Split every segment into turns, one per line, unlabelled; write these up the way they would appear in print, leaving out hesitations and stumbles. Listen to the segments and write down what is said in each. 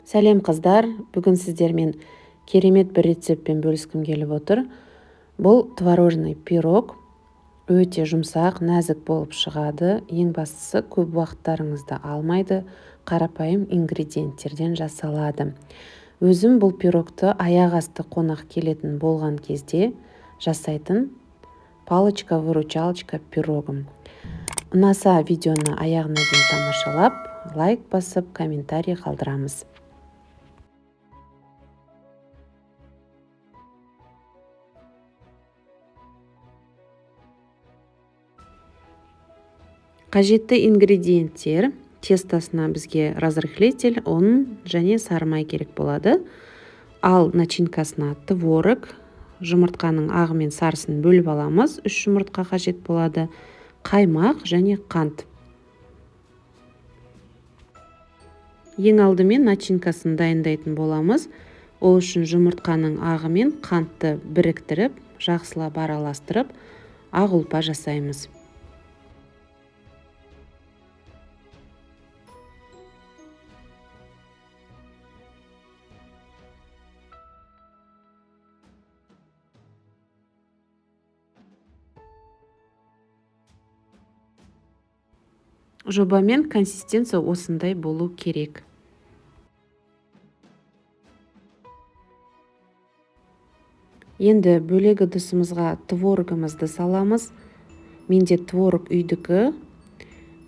Сәлем қыздар, бүгін сіздермен керемет бір рецептпен бөліскім келіп отыр. Бұл творожный пирог, өте жұмсақ, нәзік болып шығады. Ең бастысы көп уақыттарыңызды алмайды, қарапайым ингредиенттерден жасалады. Өзім бұл пирогты аяқ асты қонақ келетін болған кезде жасайтын палочка-выручалочка пирогым. Ұнаса видеоны аяғына дейін тамашалап, лайк басып, комментарий қалдырамыз. Қажетті ингредиенттер: тестасына бізге разрыхлитель, ұн және сары май керек болады. Ал начинкасына творог, жұмыртқаның ағы мен сарысын бөліп аламыз. 3 жұмыртқа қажет болады. Қаймақ және қант. Ең алдымен начинкасын дайындайтын боламыз. Ол үшін жұмыртқаның ағы мен қантты біріктіріп, жақсылап араластырып, ақ ұлпа жасаймыз. Жобамен консистенция осындай болу керек. Енді бөлек ыдысымызға творогымызды саламыз. Менде творог үйдікі,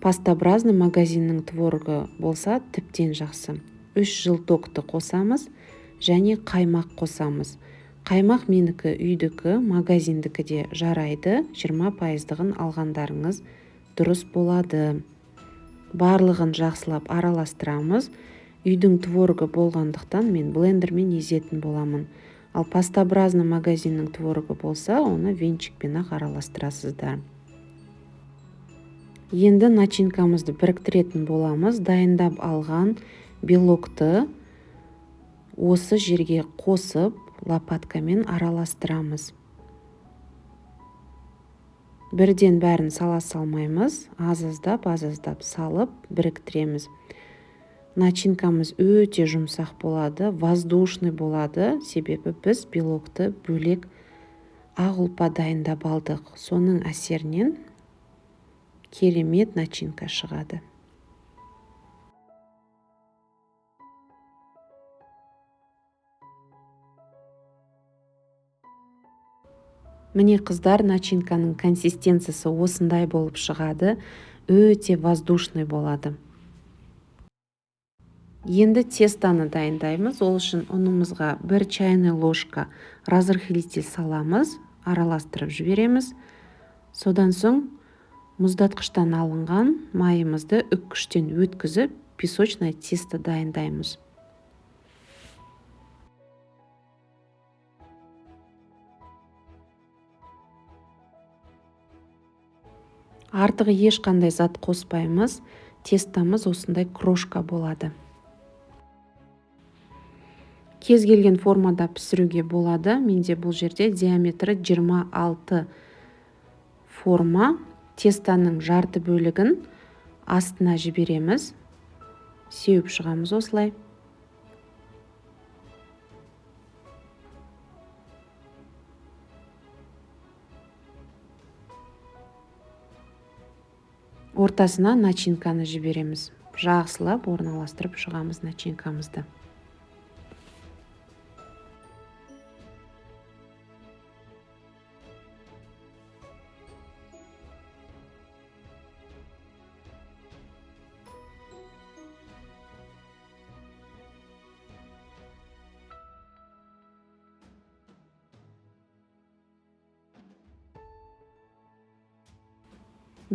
пастообразный магазиннің творогы болса тіптен жақсы. 3 желтокты қосамыз және қаймақ қосамыз. Қаймақ менікі үйдікі, магазиндікі де жарайды. 20%-ығын алғандарыңыз дұрыс болады. Барлығын жақсылап араластырамыз. Үйдің творогы болғандықтан мен блендермен езетін боламын. Ал пастообразный магазиннің творогы болса, оны венчикпен ақ араластырасыздар. Енді начинкамызды біріктіретін боламыз. Дайындап алған белокты осы жерге қосып, лопаткамен араластырамыз. Бірден бәрін сала салмаймыз, аз-аздап салып біріктіреміз. Начинкамыз өте жұмсақ болады, воздушный болады, себебі біз белокты бөлек ақ ұлпа дайындап алдық. Соның әсерінен керемет начинка шығады. Міне қыздар, начинканың консистенциясы осындай болып шығады, өте воздушный болады. Енді тестаны дайындаймыз. Ол үшін ұнымызға 1 чайный ложка разрыхлитель саламыз, араластырып жібереміз. Содан соң мұздатқыштан алынған майымызды үккіштен өткізіп, песочное тесто дайындаймыз. Артығы ешқандай зат қоспаймыз. Тестамыз осындай крошка болады. Кез келген формада пісіруге болады. Менде бұл жерде диаметрі 26 форма. Тестаның жарты бөлігін астына жібереміз. Сеуіп шығамыз осылай. Ортасына начинканы жібереміз. Жақсылап орналастырып шығамыз начинкамызды.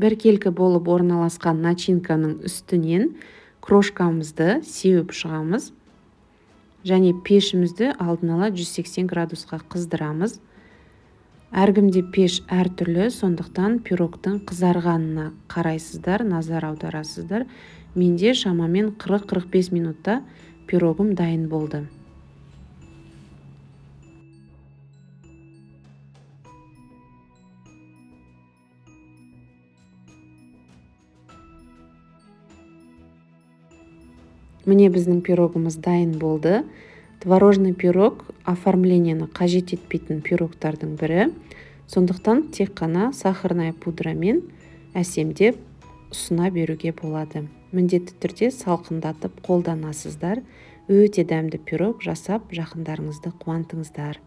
Біркелкі болып орналасқан начинканың үстінен крошкамызды сеуіп шығамыз. Және пешімізді алдын ала 180 градусқа қыздырамыз. Әркімде пеш әртүрлі, сондықтан пирогтың қызарғанына қарайсыздар, назар аударасыздар. Менде шамамен 40-45 минутта пирогым дайын болды. Міне біздің пирогымыз дайын болды. Творожный пирог оформлениені қажет етпейтін пирогтардың бірі. Сондықтан тек қана сахарная пудрамен әсемдеп ұсына беруге болады. Міндетті түрде салқындатып қолданасыздар. Өте дәмді пирог жасап жақындарыңызды қуантыңыздар.